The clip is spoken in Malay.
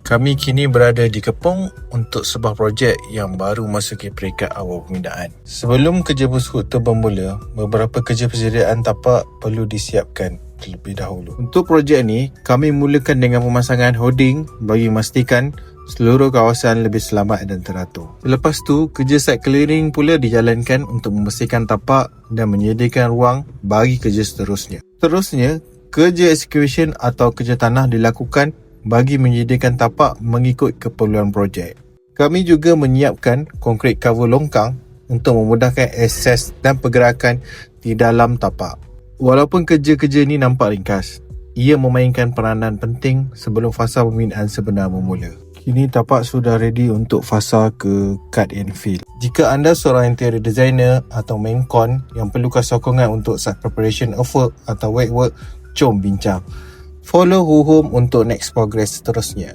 Kami kini berada di Kepong untuk sebuah projek yang baru masuki peringkat awal pembinaan. Sebelum kerja bersekutu bermula, beberapa kerja persediaan tapak perlu disiapkan terlebih dahulu. Untuk projek ni, kami mulakan dengan pemasangan hoarding bagi memastikan seluruh kawasan lebih selamat dan teratur. Selepas tu, kerja site clearing pula dijalankan untuk membersihkan tapak dan menyediakan ruang bagi kerja seterusnya. Seterusnya, kerja excavation atau kerja tanah dilakukan bagi menyediakan tapak mengikut keperluan projek. Kami juga menyiapkan konkrit cover longkang untuk memudahkan akses dan pergerakan di dalam tapak. Walaupun kerja-kerja ini nampak ringkas, ia memainkan peranan penting sebelum fasa pembinaan sebenar bermula. Kini tapak sudah ready untuk fasa ke cut and fill. Jika anda seorang interior designer atau main con yang perlukan sokongan untuk site preparation of work atau wet work, jom bincang. Follow Huhum untuk next progress seterusnya.